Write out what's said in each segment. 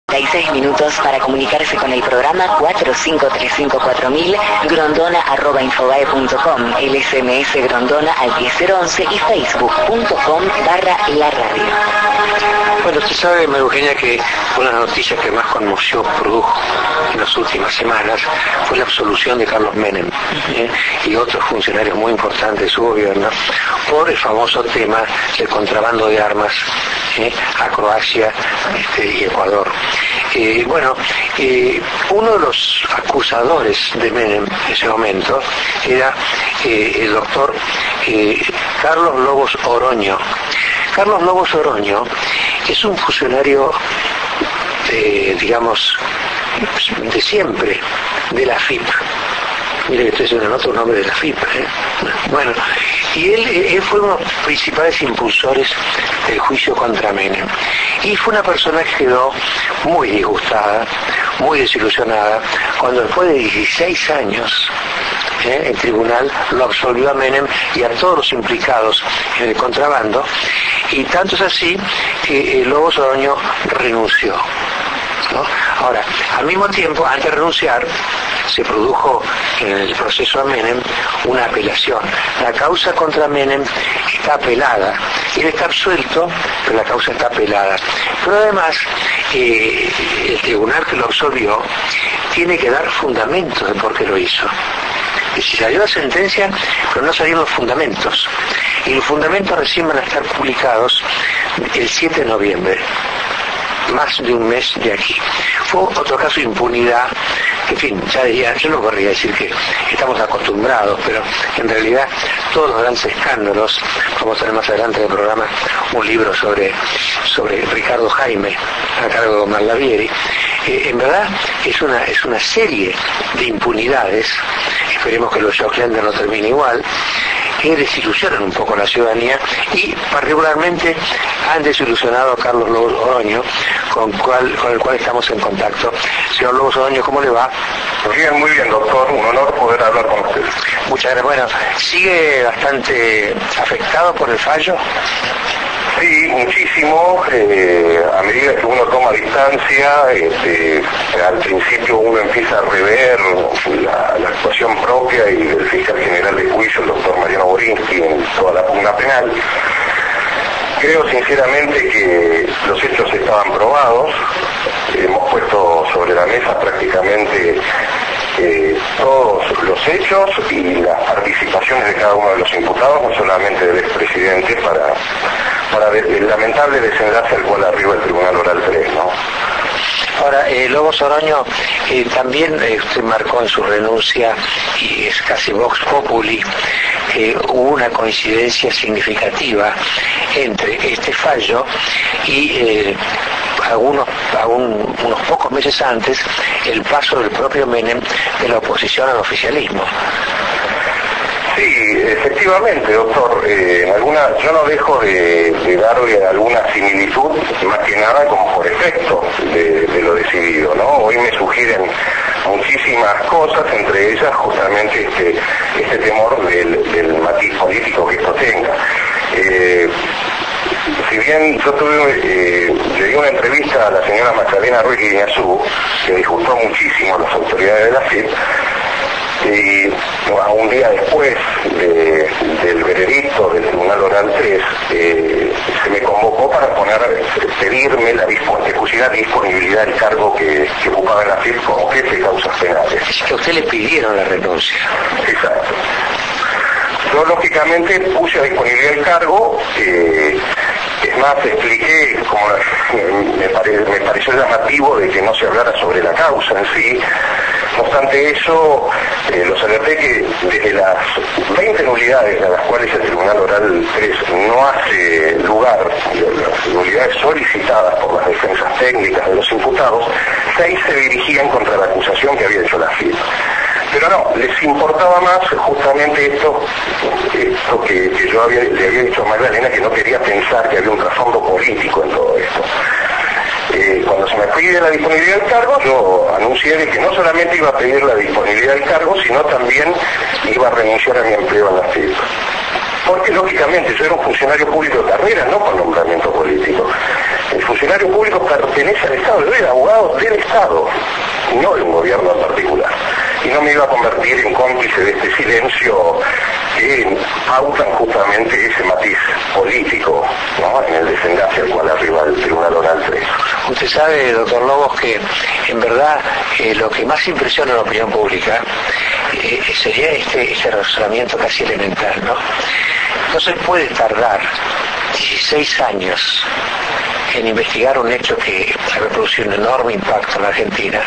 36 minutos para comunicarse con el programa 45354000, grondona@infobae.com, el SMS Grondona al 10011 y facebook.com/la radio. Bueno, usted sabe, María Eugenia, que una de las noticias que más conmoción produjo en las últimas semanas fue la absolución de Carlos Menem y otros funcionarios muy importantes de su gobierno por el famoso tema del contrabando de armas a Croacia y Ecuador. Uno de los acusadores de Menem en ese momento era el doctor Carlos Lobos Oroño. Carlos Lobos Oroño es un funcionario, de siempre, de la FIP. Mire que estoy haciendo otro nombre de la FIP. Bueno, y él fue uno de los principales impulsores del juicio contra Menem. Y fue una persona que quedó muy disgustada, muy desilusionada, cuando después de 16 años el tribunal lo absolvió a Menem y a todos los implicados en el contrabando, y tanto es así que Lobos Oroño renunció, ¿no? Ahora, al mismo tiempo, antes de renunciar, se produjo en el proceso a Menem una apelación. La causa contra Menem está apelada. Él está absuelto, pero la causa está apelada. Pero además, el tribunal que lo absolvió tiene que dar fundamentos de por qué lo hizo. Y si salió la sentencia, pero no salieron los fundamentos. Y los fundamentos recién van a estar publicados el 7 de noviembre. Más de un mes de aquí. Fue otro caso de impunidad, que, en fin, ya diría, yo no querría decir que estamos acostumbrados, pero en realidad todos los grandes escándalos, vamos a tener más adelante en el programa un libro sobre Ricardo Jaime, a cargo de Omar Lavieri, en verdad es una serie de impunidades, esperemos que los Joclander no termine igual, que desilusionan un poco a la ciudadanía y particularmente han desilusionado a Carlos Lobos Oroño, con el cual estamos en contacto. Señor Lobos Oroño, ¿cómo le va? Muy bien, doctor, un honor poder hablar con usted. Muchas gracias. Bueno, ¿sigue bastante afectado por el fallo? Sí, muchísimo. A medida que uno toma distancia, al principio uno empieza a rever la actuación propia y del fiscal general de juicio, el doctor Mariano Borinsky, en toda la pugna penal. Creo sinceramente que los hechos estaban probados. Hemos puesto sobre la mesa prácticamente todos los hechos y las participaciones de cada uno de los imputados, no solamente del expresidente, para el lamentable desenlace al cual arriba el Tribunal Oral 3, ¿no? Ahora, Lobos Oroño, también usted marcó en su renuncia, y es casi Vox Populi, hubo una coincidencia significativa entre este fallo y unos pocos meses antes, el paso del propio Menem de la oposición al oficialismo. Sí, efectivamente, doctor. Yo no dejo de darle alguna similitud, más que nada como por efecto de lo decidido, ¿no? Hoy me sugieren muchísimas cosas, entre ellas justamente este temor del matiz político que esto tenga. Si bien yo le di una entrevista a la señora Magdalena Ruiz Guiñazú, que disgustó muchísimo a las autoridades de la FIP, y a un día después del veredicto del Tribunal Oral 3, se me convocó para pedirme que pusiera disponibilidad del cargo que ocupaba en la FIP como jefe de causas penales. Es que a usted le pidieron la renuncia. Exacto. Yo lógicamente puse a disponibilidad el cargo, es más, expliqué, como me pareció llamativo de que no se hablara sobre la causa en sí. No obstante eso, los alerté que desde las 20 nulidades a las cuales el Tribunal Oral 3 no hace lugar, las nulidades solicitadas por las defensas técnicas de los imputados, 6 se dirigían contra la acusación que había hecho la FIP. Pero no, les importaba más justamente esto que yo le había dicho a Magdalena, que no quería pensar que había un trasfondo político en todo esto. Cuando se me pide la disponibilidad del cargo, yo anuncié de que no solamente iba a pedir la disponibilidad del cargo, sino también iba a renunciar a mi empleo en la FIP. Porque lógicamente yo era un funcionario público de carrera, no con nombramiento político. El funcionario público pertenece al Estado, yo era abogado del Estado, no de un gobierno en particular. Y no me iba a convertir en cómplice de este silencio que pautan justamente ese matiz político, ¿no?, en el desenlace al cual arriba el Tribunal Oral 3. Usted sabe, doctor Lobos, que en verdad lo que más impresiona a la opinión pública sería este razonamiento casi elemental, ¿no? No se puede tardar 16 años en investigar un hecho que ha reproducido un enorme impacto en la Argentina,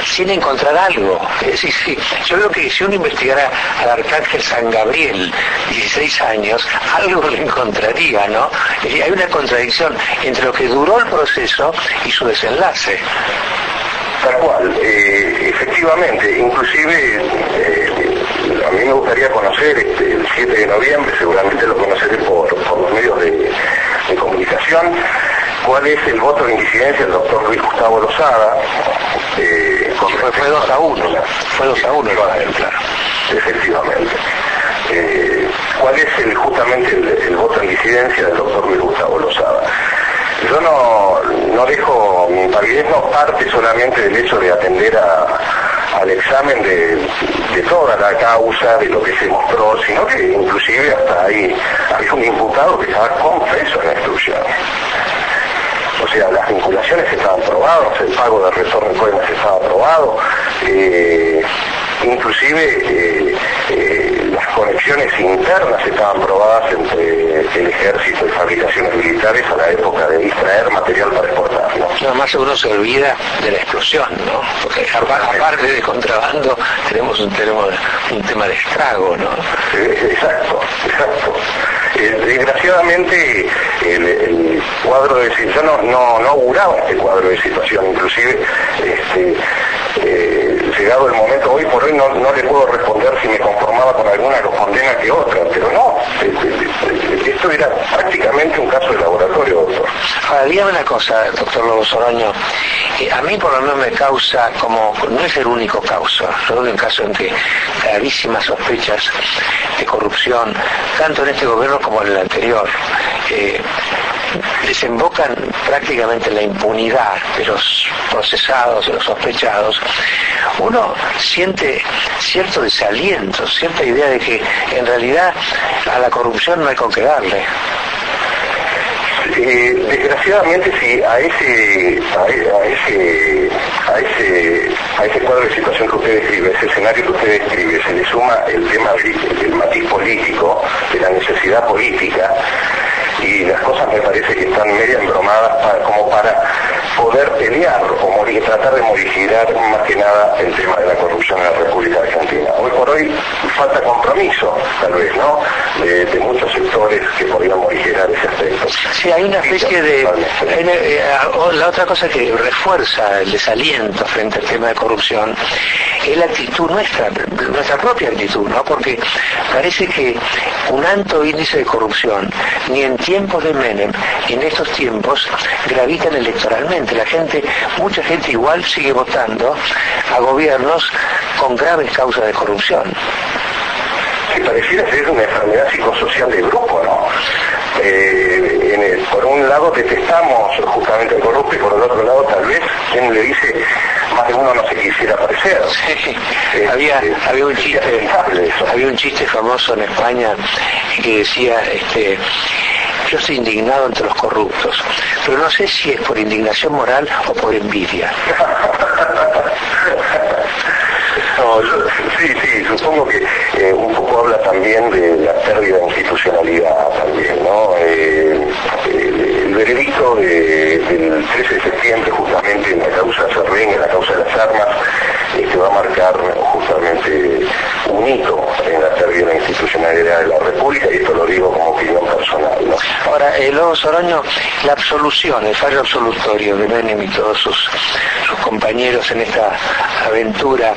sin encontrar algo. Es decir, yo creo que si uno investigara al arcángel San Gabriel 16 años, algo lo encontraría, ¿no? Hay una contradicción entre lo que duró el proceso y su desenlace. Tal cual, efectivamente, inclusive a mí me gustaría conocer el 7 de noviembre, seguramente lo conoceré por los medios de comunicación, cuál es el voto de incidencia del doctor Luis Gustavo Lozada. Fue 2-1, fue 2-1 claro. Efectivamente. ¿Cuál es justamente el voto de incidencia del doctor Luis Gustavo Lozada? Yo no dejo, mi invalidez no parte solamente del hecho de atender al examen de toda la causa, de lo que se mostró, sino que inclusive hasta hay un imputado que estaba confeso en la instrucción. O sea, las vinculaciones estaban probadas, el pago de retorno de coimas estaba aprobado, inclusive las conexiones internas estaban probadas entre el ejército y fabricaciones militares a la época de extraer material para exportar, ¿no? Nada más uno se olvida de la explosión, ¿no? Porque aparte de contrabando tenemos un tema de estrago, ¿no? Exacto. Desgraciadamente el cuadro de situación no auguraba este cuadro de situación, inclusive llegado el momento, hoy por hoy no le puedo responder si me conformaba con alguna condena que otra, pero no, esto era prácticamente un caso de laboratorio, doctor. Ahora, dígame una cosa, doctor Lobos Oroño, a mí por lo menos me causa, como no es el único causa, yo doy un caso en que gravísimas sospechas de corrupción, tanto en este gobierno como en el anterior, desembocan prácticamente en la impunidad de los procesados, de los sospechados. Uno siente cierto desaliento, cierta idea de que en realidad a la corrupción no hay con qué darle. Desgraciadamente, si a ese cuadro de situación que usted describe, ese escenario que usted describe, se le suma el tema del matiz político, de la necesidad política, y las cosas me parece que están medio embromadas como para poder pelear o tratar de modificar más que nada el tema de la corrupción en la República Argentina. Hoy por hoy falta compromiso, tal vez, ¿no?, de muchos sectores que podrían modificar ese aspecto. Sí, hay una especie de... la otra cosa que refuerza el desaliento frente al tema de corrupción es la actitud nuestra propia actitud, ¿no? Porque parece que un alto índice de corrupción, ni en tiempos de Menem, ni en estos tiempos, gravitan electoralmente. Mucha gente igual sigue votando a gobiernos con graves causas de corrupción. Sí, pareciera ser una enfermedad psicosocial de grupo, ¿no? Por un lado detestamos justamente al corrupto y por el otro lado tal vez quien le dice más de uno no se quisiera parecer. Sí, había un chiste famoso en España que decía yo estoy indignado ante los corruptos, pero no sé si es por indignación moral o por envidia. No, sí, supongo que un poco habla también de la pérdida de institucionalidad también, ¿no? El veredicto del 13 de septiembre, justamente en la causa Cerven, en la causa de las armas, va a marcar justamente un hito en la pérdida de la institucionalidad de la República, y esto lo digo como opinión personal, ¿no? Ahora, Lobos Oroño, la absolución, el fallo absolutorio de Menem y todos sus compañeros en esta aventura,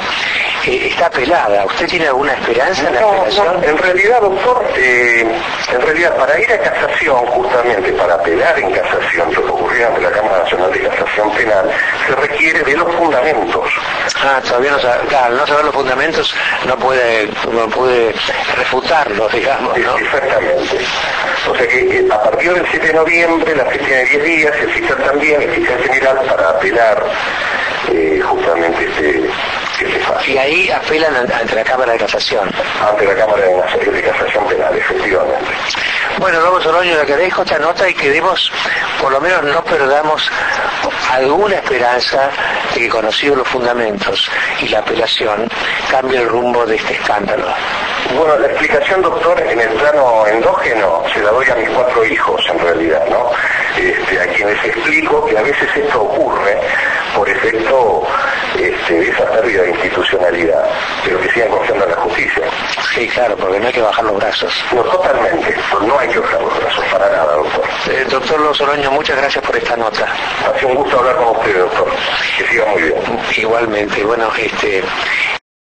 está apelada. ¿Usted tiene alguna esperanza en la No, apelación? en realidad, doctor, para ir a casación, justamente para apelar en casación, lo que ocurrió ante la Cámara Nacional de Casación Penal, se requiere de los fundamentos. Todavía no sabe, claro, no saber los fundamentos no puede refutarlos, digamos, ¿no? Exactamente. O sea que a partir del 7 de noviembre la fecha tiene 10 días, el fiscal también, el fiscal general, para apelar justamente este fallo. Y ahí apelan ante la Cámara de Casación. Ante la Cámara de Casación Penal, efectivamente. Bueno, Ramos Oroño, le agradezco esta nota y queremos, por lo menos no perdamos alguna esperanza de que, conocidos los fundamentos y la apelación, cambie el rumbo de este escándalo. Bueno, la explicación, doctor, en el plano endógeno se la doy a mis 4 hijos, en realidad, ¿no? A quienes explico que a veces esto ocurre por efecto de esa pérdida de institucionalidad, pero que sigan confiando en la justicia. Sí, claro, porque no hay que bajar los brazos. No, totalmente, no hay que bajar los brazos, para nada, doctor. Doctor Ramos Oroño, muchas gracias por esta nota. Ha sido un gusto hablar con usted, doctor. Que siga muy bien. Igualmente, bueno,